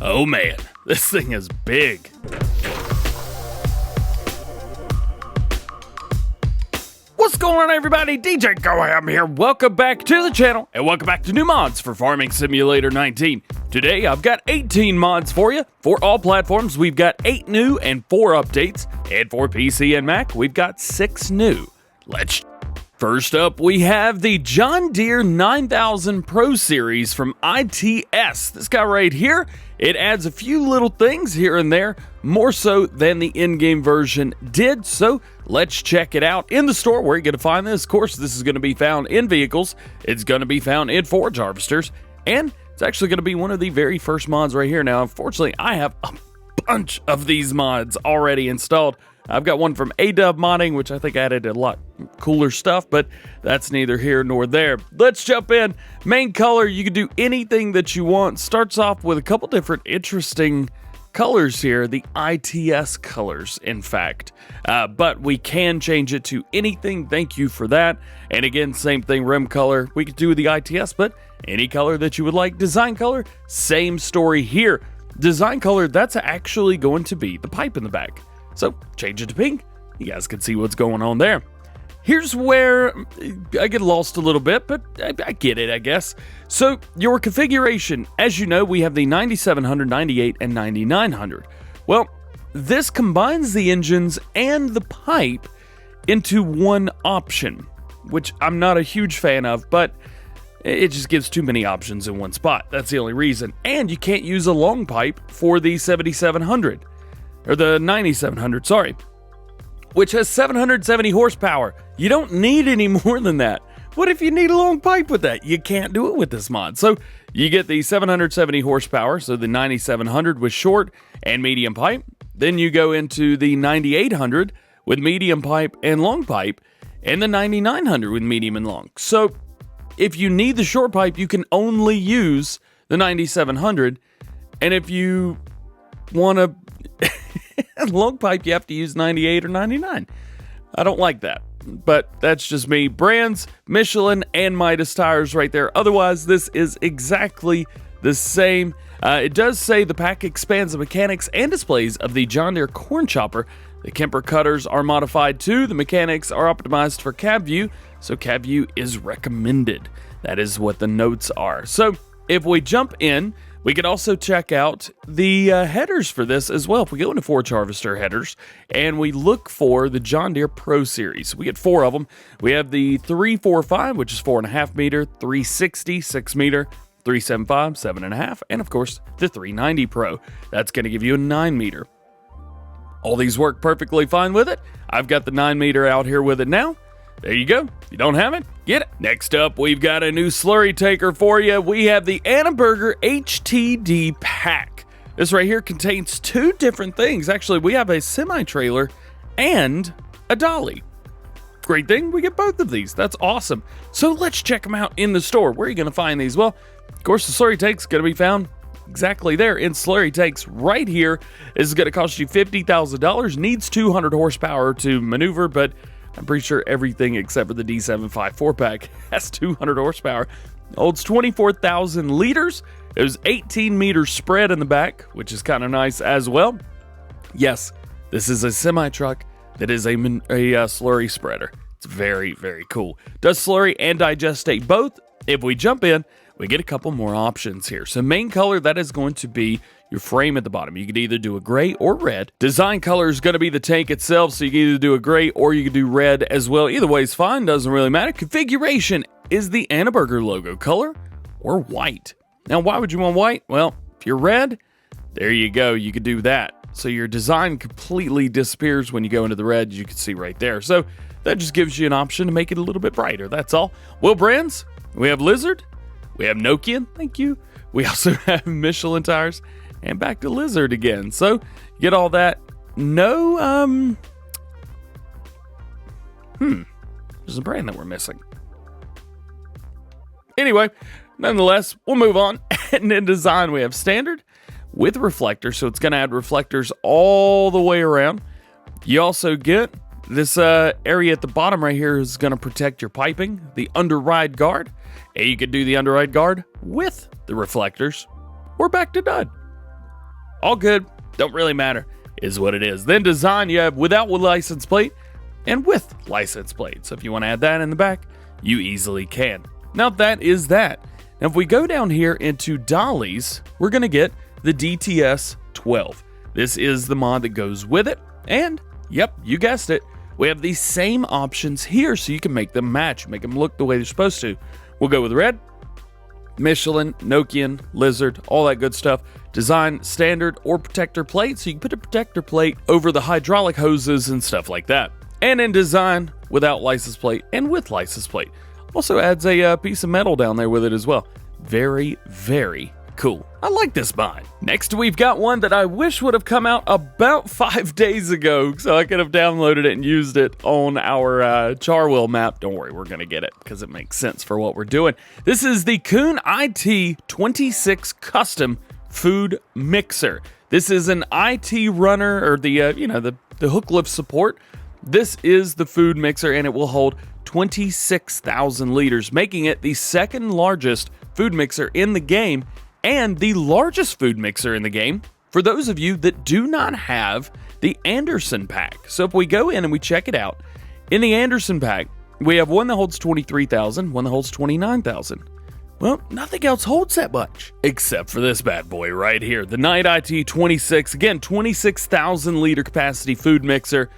Oh man, this thing is big. What's going on, everybody? DjGoHam here. Welcome back to the channel, and welcome back to new mods for Farming Simulator 19. Today, I've got 18 mods for you. For all platforms, we've got 8 new and 4 updates. And for PC and Mac, we've got 6 new. First up, we have the John Deere 9000 Pro Series from ITS. This guy right here, it adds a few little things here and there, more so than the in-game version did. So let's check it out in the store. Where are you going to find this? Of course, this is going to be found in vehicles. It's going to be found in forage harvesters. And it's actually going to be one of the very first mods right here. Now, unfortunately, I have a bunch of these mods already installed. I've got one from ADub Modding, which I think added a lot cooler stuff, but that's neither here nor there. Let's jump in. Main color, you can do anything that you want. Starts off with a couple different interesting colors here, the ITS colors, in fact. But we can change it to anything. Thank you for that. And again, same thing, rim color. We could do the ITS, but any color that you would like. Design color, same story here. Design color, that's actually going to be the pipe in the back. So change it to pink. You guys can see what's going on there. Here's where I get lost a little bit, but I get it, I guess. So your configuration, as you know, we have the 9700, 98, and 9900. Well, this combines the engines and the pipe into one option, which I'm not a huge fan of, but it just gives too many options in one spot. That's the only reason. And you can't use a long pipe for the 7700. Or the 9700, sorry, which has 770 horsepower. You don't need any more than that. What if you need a long pipe with that? You can't do it with this mod. So you get the 770 horsepower, so the 9700 with short and medium pipe. Then you go into the 9800 with medium pipe and long pipe, and the 9900 with medium and long. So if you need the short pipe, you can only use the 9700, and if you want to long pipe, you have to use 98 or 99. I don't like that, but that's just me. Brands, Michelin and Midas tires right there. Otherwise, this is exactly the same. It does say the pack expands the mechanics and displays of the John Deere corn chopper. The Kemper cutters are modified too. The mechanics are optimized for cab view, so cab view is recommended. That is what the notes are. So if we jump in, we could also check out the headers for this as well. If we go into forage harvester headers and we look for the John Deere Pro Series, we get 4 of them. We have the 345, which is 4.5 meter, 360, 6 meter, 375, 7.5, and of course the 390 Pro. That's going to give you a 9 meter. All these work perfectly fine with it. I've got the 9 meter out here with it now. There you go. If you don't have it, get it. Next up, we've got a new slurry taker for you. We have the Annaburger HTD Pack. This right here contains 2 different things. Actually, we have a semi-trailer and a dolly. Great thing, we get both of these. That's awesome. So let's check them out in the store. Where are you going to find these? Well, of course, the slurry tank's going to be found exactly there in slurry tanks right here. This is going to cost you $50,000. Needs 200 horsepower to maneuver, but I'm pretty sure everything except for the D754 4-pack has 200 horsepower. Holds 24,000 liters. There's 18 meters spread in the back, which is kind of nice as well. Yes, this is a semi-truck that is a slurry spreader. It's very, very cool. Does slurry and digestate both. If we jump in, we get a couple more options here. So main color, that is going to be your frame at the bottom. You could either do a gray or red. Design color is going to be the tank itself, so you can either do a gray or you can do red as well. Either way is fine, doesn't really matter. Configuration is the Annaburger logo color or white. Now, why would you want white? Well, if you're red, there you go. You could do that. So your design completely disappears when you go into the red, as you can see right there. So that just gives you an option to make it a little bit brighter. That's all. Well, brands, we have Lizard, we have Nokian, thank you. We also have Michelin tires, and back to Lizard again. So get all that. No, there's a brand that we're missing. Anyway, nonetheless, we'll move on. And in design, we have standard with reflectors. So it's going to add reflectors all the way around. You also get this area at the bottom right here is going to protect your piping, the underride guard. And you could do the underride guard with the reflectors or back to done. All good, don't really matter, is what it is. Then design, you have without license plate and with license plate. So if you want to add that in the back, you easily can. Now that is that. Now if we go down here into dollies, we're going to get the DTS 12. This is the mod that goes with it. And yep, you guessed it. We have these same options here so you can make them match, make them look the way they're supposed to. We'll go with red, Michelin, Nokian, Lizard, all that good stuff. Design standard or protector plate, so you can put a protector plate over the hydraulic hoses and stuff like that. And in design, without license plate and with license plate. Also adds a piece of metal down there with it as well. Very, very cool. I like this mod. Next, we've got one that I wish would have come out about 5 days ago, so I could have downloaded it and used it on our Charwell map. Don't worry, we're going to get it because it makes sense for what we're doing. This is the Kuhn IT 26 Custom Food Mixer. This is an IT runner, or the hook lift support. This is the food mixer, and it will hold 26,000 liters, making it the second largest food mixer in the game and the largest food mixer in the game for those of you that do not have the Anderson pack. So if we go in and we check it out, in the Anderson pack, we have one that holds 23,000, one that holds 29,000. Well, nothing else holds that much, except for this bad boy right here, the Knight IT 26, again, 26,000 liter capacity food mixer.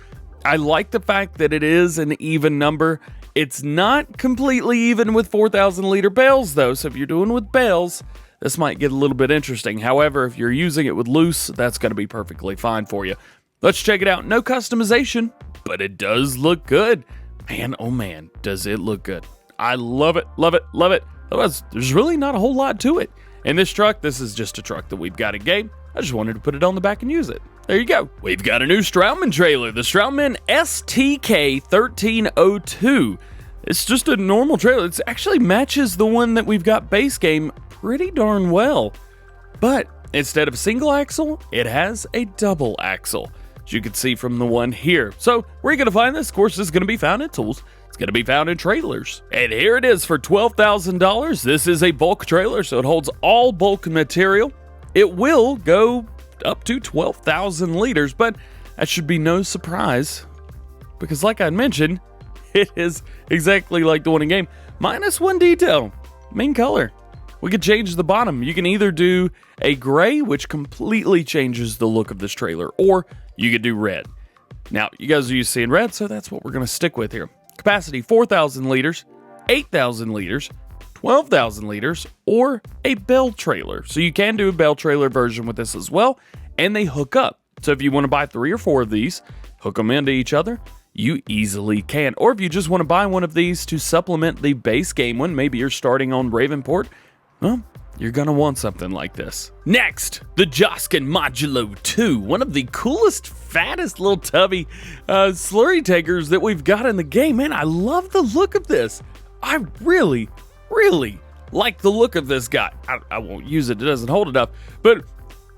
I like the fact that it is an even number. It's not completely even with 4,000 liter bales though, so if you're doing with bales, this might get a little bit interesting. However, if you're using it with loose, that's going to be perfectly fine for you. Let's check it out. No customization, but it does look good. Man, oh man, does it look good. I love it, love it, love it. Otherwise, there's really not a whole lot to it. In this truck, this is just a truck that we've got in game. I just wanted to put it on the back and use it. There you go. We've got a new Stralman trailer, the Stralman STK 1302. It's just a normal trailer. It actually matches the one that we've got base game pretty darn well. But instead of a single axle, it has a double axle, as you can see from the one here. So where are you going to find this? Of course, this is going to be found in tools. It's going to be found in trailers. And here it is for $12,000. This is a bulk trailer, so it holds all bulk material. It will go up to 12,000 liters, but that should be no surprise because like I mentioned, it is exactly like the one in game, minus one detail, main color. We could change the bottom. You can either do a gray, which completely changes the look of this trailer, or you could do red. Now, you guys are used to seeing red, so that's what we're going to stick with here. Capacity 4,000 liters, 8,000 liters, 12,000 liters, or a Bale trailer. So you can do a Bale trailer version with this as well, and they hook up. So if you want to buy 3 or 4 of these, hook them into each other, you easily can. Or if you just want to buy one of these to supplement the base game one, maybe you're starting on Ravenport, well, you're going to want something like this. Next, the Joskin Modulo 2, one of the coolest, fattest little tubby slurry takers that we've got in the game. Man, I love the look of this. I really like the look of this guy. I won't use it, it doesn't hold enough, but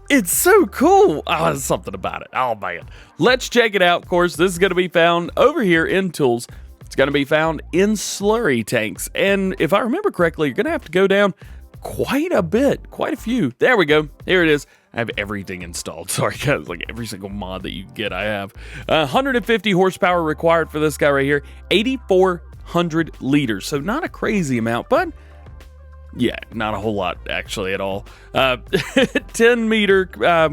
it's so cool. Oh, there's something about it. Oh man. Let's check it out. Of course, this is going to be found over here in tools. It's going to be found in slurry tanks. And if I remember correctly, you're going to have to go down quite a bit, quite a few. There we go. Here it is. I have everything installed. Sorry guys, like every single mod that you get, I have. 150 horsepower required for this guy right here. 8,400 liters. So not a crazy amount, but yeah, not a whole lot actually at all. 10 meter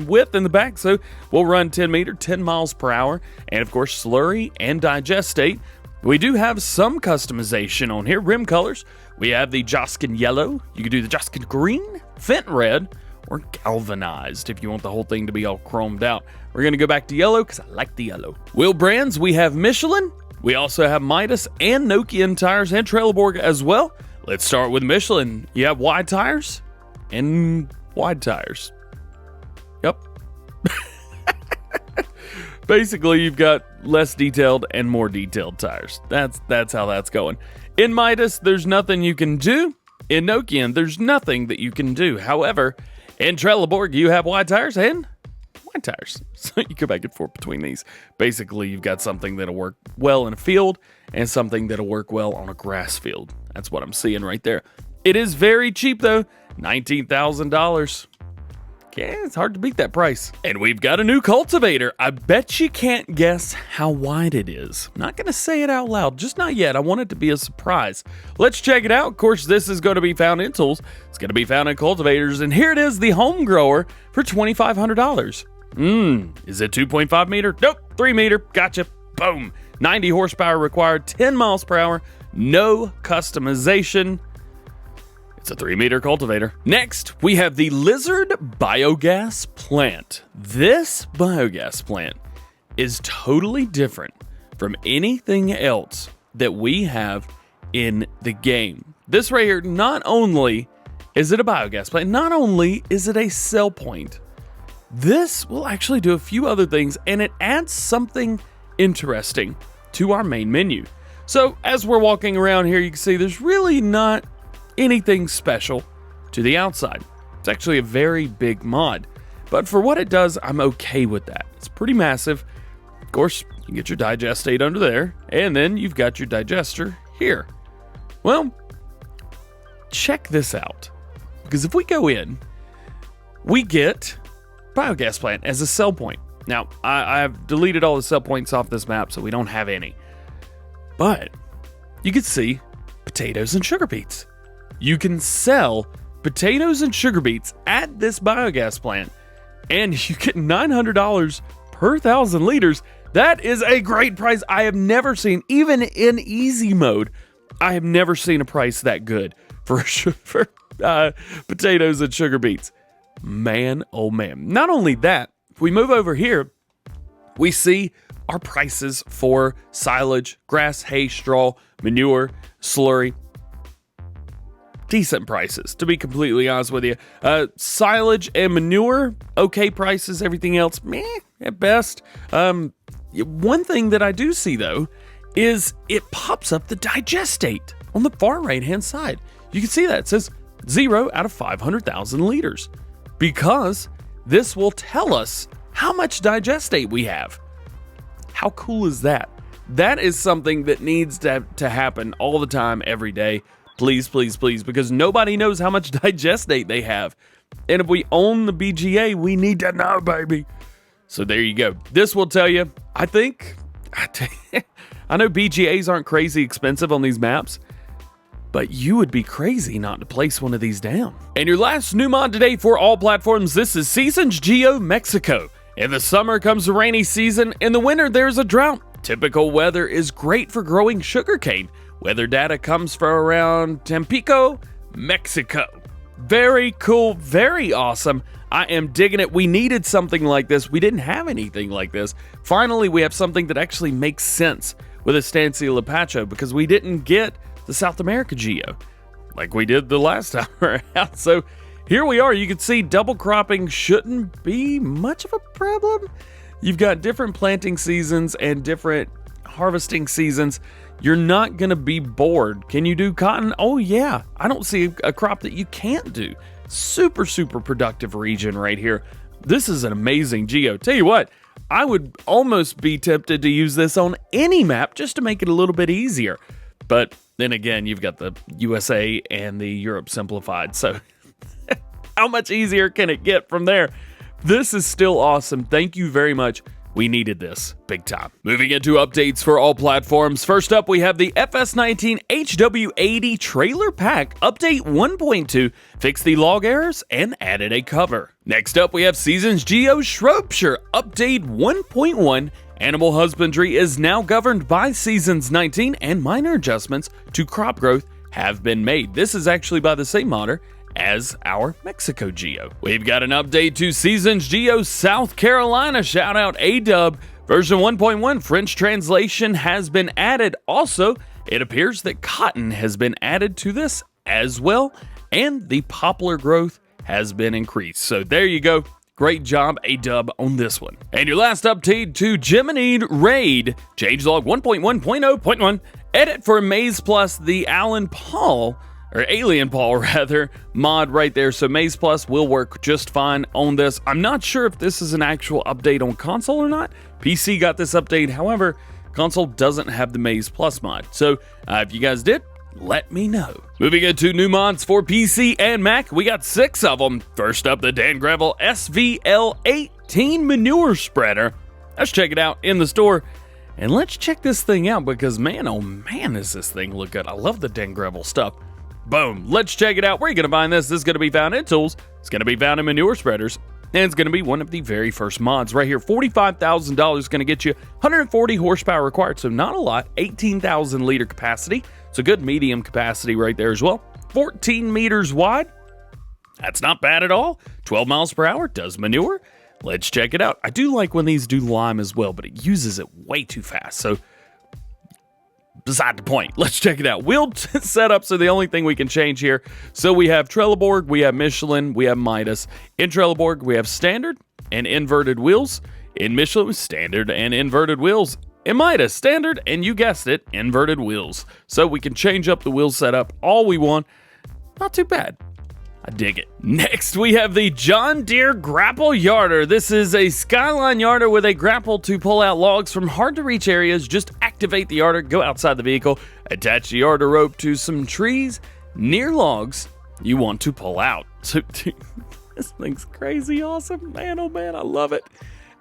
width in the back, so we'll run 10 meter, 10 miles per hour, and of course slurry and digestate. We do have some customization on here. Rim colors, we have the Joskin yellow, you can do the Joskin green, Fenton red, or galvanized if you want the whole thing to be all chromed out. We're going to go back to yellow because I like the yellow. Wheel brands, we have Michelin, we also have Midas and Nokian tires and Trelleborg as well. Let's start with Michelin. You have wide tires and wide tires. Yep. Basically, you've got less detailed and more detailed tires. That's how that's going. In Midas, there's nothing you can do. In Nokian, there's nothing that you can do. However, in Trelleborg, you have wide tires and wide tires. So you go back and forth between these. Basically, you've got something that'll work well in a field and something that'll work well on a grass field. That's what I'm seeing right there. It is very cheap though, $19,000. Okay, it's hard to beat that price. And we've got a new cultivator. I bet you can't guess how wide it is. Not gonna say it out loud, just not yet. I want it to be a surprise. Let's check it out. Of course, this is gonna be found in tools. It's gonna be found in cultivators. And here it is, the home grower for $2,500. Is it 2.5 meter? Nope, 3 meter. Gotcha. Boom. 90 horsepower required, 10 miles per hour, no customization. It's a 3 meter cultivator. Next, we have the Lizard biogas plant. This biogas plant is totally different from anything else that we have in the game. This right here, not only is it a biogas plant, not only is it a sell point, this will actually do a few other things, and it adds something interesting to our main menu. So as we're walking around here, you can see there's really not anything special to the outside. It's actually a very big mod, but for what it does, I'm okay with that. It's pretty massive. Of course, you get your digestate under there, and then you've got your digester here. Well, check this out, because if we go in, we get biogas plant as a sell point. Now, I've deleted all the sell points off this map, so we don't have any, but you can see potatoes and sugar beets. You can sell potatoes and sugar beets at this biogas plant, and you get $900 per 1,000 liters. That is a great price. I have never seen, even in easy mode, I have never seen a price that good for potatoes and sugar beets. Man, oh man. Not only that, if we move over here, we see our prices for silage, grass, hay, straw, manure, slurry. Decent prices, to be completely honest with you. Silage and manure, okay prices. Everything else, meh, at best. One thing that I do see, though, is it pops up the digestate on the far right-hand side. You can see that. It says 0 out of 500,000 liters. Because this will tell us how much digestate we have. How cool is that? That is something that needs to happen all the time, every day. Please, please, please, because nobody knows how much digestate they have. And if we own the BGA, we need to know, baby. So there you go. This will tell you, I know BGAs aren't crazy expensive on these maps, but you would be crazy not to place one of these down. And your last new mod today for all platforms, this is Seasons Geo Mexico. In the summer comes the rainy season, in the winter there's a drought. Typical weather is great for growing sugarcane. Weather data comes from around Tampico, Mexico. Very cool, very awesome. I am digging it. We needed something like this. We didn't have anything like this. Finally, we have something that actually makes sense with Estancia Lapacho, because we didn't get the South America Geo like we did the last time around. So here we are. You can see double cropping shouldn't be much of a problem. You've got different planting seasons and different harvesting seasons. You're not going to be bored. Can you do cotton? Oh yeah. I don't see a crop that you can't do. Super, super productive region right here. This is an amazing geo. Tell you what, I would almost be tempted to use this on any map just to make it a little bit easier. But then again, you've got the USA and the Europe simplified. So how much easier can it get from there? This is still awesome. Thank you very much. We needed this big time. Moving into updates for all platforms. First up, we have the FS19 HW80 Trailer Pack Update 1.2, fixed the log errors and added a cover. Next up, we have Seasons Geo Shropshire Update 1.1. Animal husbandry is now governed by Seasons 19, and minor adjustments to crop growth have been made. This is actually by the same modder as our Mexico Geo. We've got an update to Seasons Geo South Carolina. Shout out A-Dub. Version 1.1 French translation has been added. Also, it appears that cotton has been added to this as well, and the poplar growth has been increased. So there you go. Great job, A-Dub, on this one. And your last update to Gemeinde Lade, changelog 1.1.0.1, edit for Maize Plus, the Alien Paul mod right there. So Maize Plus will work just fine on this. I'm not sure if this is an actual update on console or not. PC got this update, however, console doesn't have the Maize Plus mod. So if you guys did, let me know. Moving into new mods for PC and Mac, we got 6 of them. First up, the Dangreville SVL 18 manure spreader. Let's check it out in the store. And let's check this thing out because, man, oh man, does this thing look good. I love the Dangreville stuff. Boom. Let's check it out. Where are you going to find this? This is going to be found in tools. It's going to be found in manure spreaders. And it's going to be one of the very first mods right here. $45,000 is going to get you 140 horsepower required. So not a lot. 18,000 liter capacity. So good medium capacity right there as well. 14 meters wide. That's not bad at all. 12 miles per hour. Does manure. Let's check it out. I do like when these do lime as well, but it uses it way too fast. So, beside the point, let's check it out. Wheel setups are the only thing we can change here. So we have Trelleborg, we have Michelin, we have Midas. In Trelleborg, we have standard and inverted wheels. In Michelin, standard and inverted wheels. In Midas, standard and, you guessed it, inverted wheels. So we can change up the wheel setup all we want. Not too bad. I dig it. Next, we have the John Deere Grapple Yarder. This is a Skyline yarder with a grapple to pull out logs from hard-to-reach areas. Just activate the yarder, go outside the vehicle, attach the yarder rope to some trees near logs you want to pull out. So, this thing's crazy awesome. Man, oh man, I love it.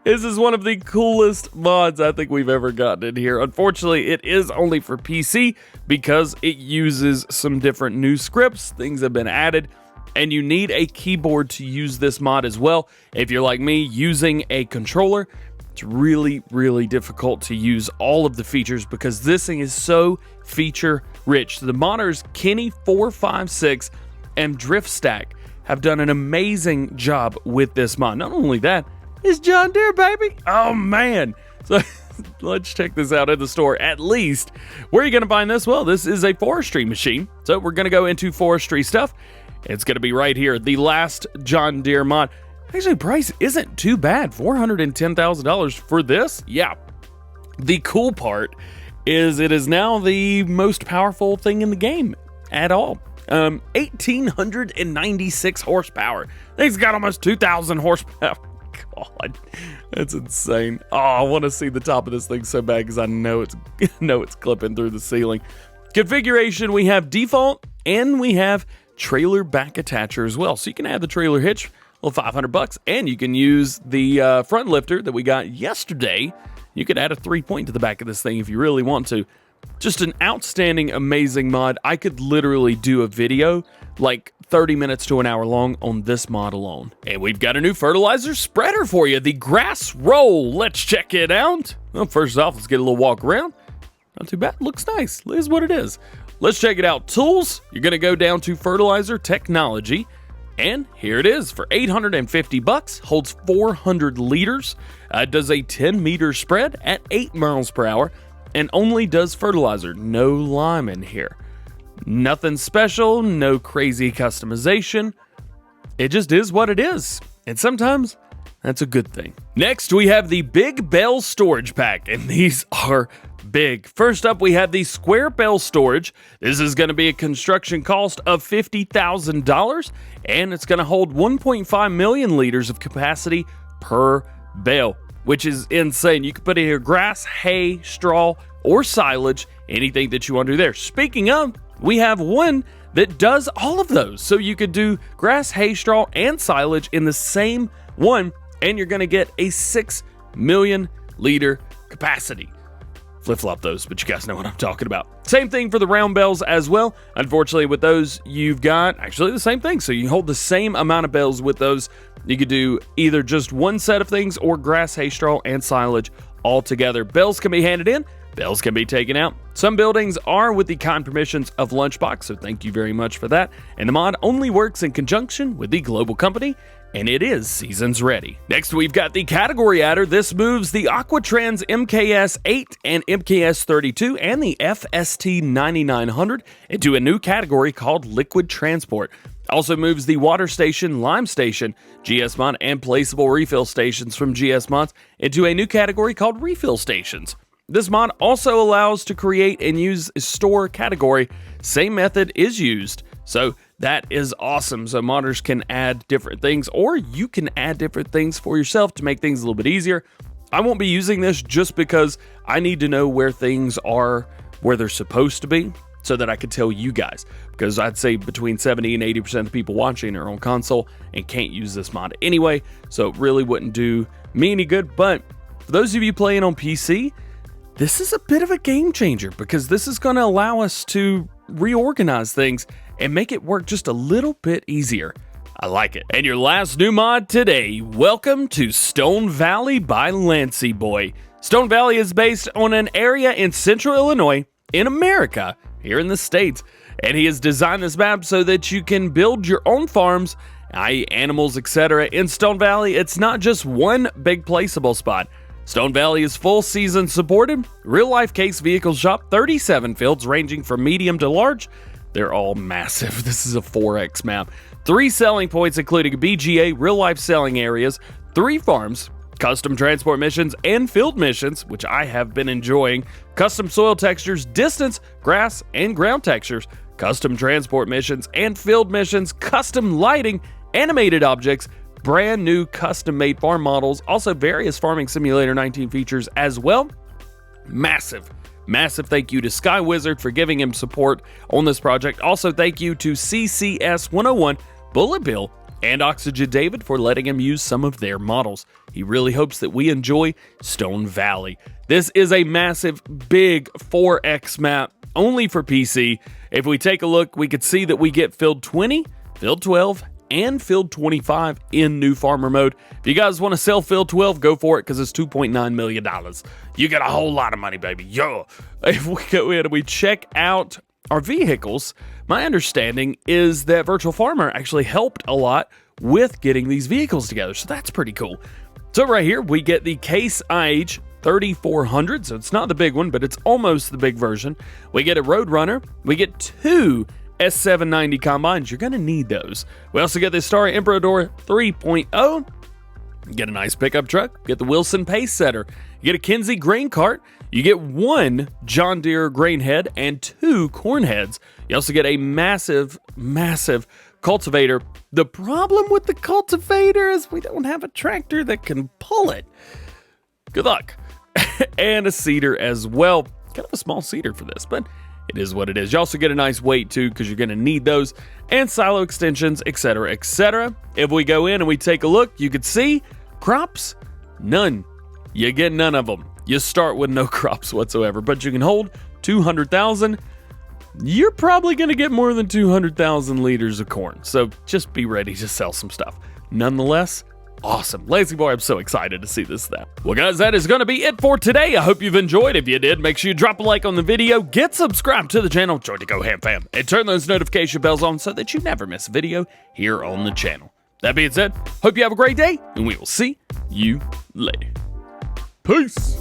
This is one of the coolest mods I think we've ever gotten in here. Unfortunately, it is only for PC because it uses some different new scripts. Things have been added. And you need a keyboard to use this mod as well. If you're like me, using a controller, it's really, really difficult to use all of the features because this thing is so feature rich. The modders Kenny456 and Driftstack have done an amazing job with this mod. Not only that, it's John Deere, baby. Oh, man. So let's check this out in the store. At least, where are you going to find this? Well, this is a forestry machine. So we're going to go into forestry stuff. It's going to be right here, the last John Deere mod. Actually, price isn't too bad. $410,000 for this. Yeah. The cool part is it is now the most powerful thing in the game at all. 1,896 horsepower. Thing's got almost 2,000 horsepower. God, that's insane. Oh, I want to see the top of this thing so bad because I know it's clipping through the ceiling. Configuration, we have default and we have trailer back attacher as well. So you can add the trailer hitch, well, $500, and you can use the front lifter that we got yesterday. You could add a 3-point to the back of this thing if you really want to. Just an outstanding, amazing mod. I could literally do a video like 30 minutes to an hour long on this mod alone. And we've got a new fertilizer spreader for you, the Grass Roll. Let's check it out. Well, first off, let's get a little walk around. Not too bad. Looks nice. It is what it is. Let's check it out. Tools, you're going to go down to fertilizer technology. And here it is for $850. Holds 400 liters. Does a 10-meter spread at 8 miles per hour. And only does fertilizer. No lime in here. Nothing special. No crazy customization. It just is what it is. And sometimes that's a good thing. Next, we have the Big Bale Storage Pack. And these are big. First up, we have the square bale storage. This is going to be a construction cost of $50,000, and it's going to hold 1.5 million liters of capacity per bale, which is insane. You can put in here grass, hay, straw, or silage, anything that you want to do there. Speaking of, we have one that does all of those. So you could do grass, hay, straw, and silage in the same one, and you're going to get a 6 million liter capacity. Flip-flop those, but you guys know what I'm talking about. Same thing for the round bales as well. Unfortunately, with those, you've got actually the same thing. So you hold the same amount of bales with those. You could do either just one set of things or grass, hay, straw, and silage all together. Bales can be handed in. Bales can be taken out. Some buildings are with the kind permissions of Lunchbox, so thank you very much for that. And the mod only works in conjunction with the global company, and it is seasons ready. Next, we've got the category adder. This moves the Aquatrans MKS-8 and MKS-32 and the FST9900 into a new category called liquid transport. Also moves the water station, lime station, GS Mod, and placeable refill stations from GS Mods into a new category called refill stations. This mod also allows to create and use a store category. Same method is used. So that is awesome. So modders can add different things, or you can add different things for yourself to make things a little bit easier. I won't be using this just because I need to know where things are, where they're supposed to be. so that I could tell you guys, because I'd say between 70 and 80% of the people watching are on console and can't use this mod anyway, so it really wouldn't do me any good. But for those of you playing on PC, this is a bit of a game changer, because this is going to allow us to reorganize things and make it work just a little bit easier. I like it. And your last new mod today, welcome to Stone Valley by Lancy Boy. Stone Valley is based on an area in central Illinois in America, here in the States. And he has designed this map so that you can build your own farms, i.e. animals, etc. In Stone Valley, it's not just one big placeable spot. Stone Valley is full season supported, real life case vehicle shop, 37 fields ranging from medium to large. They're all massive. This is a 4X map. 3 selling points including BGA, real life selling areas, 3 farms, custom transport missions and field missions, which I have been enjoying, custom soil textures, distance, grass, and ground textures, custom transport missions and field missions, custom lighting, animated objects, brand new custom made farm models, also various Farming Simulator 19 features as well. Massive thank you to Sky Wizard for giving him support on this project. Also thank you to CCS 101, Bullet Bill, and Oxygen David for letting him use some of their models. He really hopes that we enjoy Stone Valley. This is a massive, big 4X map, only for PC. If we take a look, we could see that we get Field 20, Field 12, and Field 25 in New Farmer mode. If you guys want to sell Field 12, go for it, because it's $2.9 million. You get a whole lot of money, baby. Yo! If we go in and we check out our vehicles, my understanding is that Virtual Farmer actually helped a lot with getting these vehicles together, so that's pretty cool. So right here, we get the Case IH 3400, so it's not the big one, but it's almost the big version. We get a Roadrunner. We get 2 S790 combines. You're going to need those. We also get the Star Emperador 3.0. You get a nice pickup truck. Get the Wilson Pace Setter. You get a Kinsey grain cart. You get 1 John Deere grain head and 2 corn heads. You also get a massive cultivator. The problem with the cultivator is we don't have a tractor that can pull it. Good luck. And a seeder as well. Kind of a small seeder for this, but it is what it is. You also get a nice weight too, because you're going to need those, and silo extensions, etc., etc. If we go in and we take a look, you can see crops, none. You get none of them. You start with no crops whatsoever, but you can hold 200,000. You're probably going to get more than 200,000 liters of corn, so just be ready to sell some stuff. Nonetheless, awesome. Lazy Boy, I'm so excited to see this stuff. Well, guys, that is going to be it for today. I hope you've enjoyed. If you did, make sure you drop a like on the video, get subscribed to the channel, join the GoHamFam, and turn those notification bells on so that you never miss a video here on the channel. That being said, hope you have a great day, and we will see you later. Peace.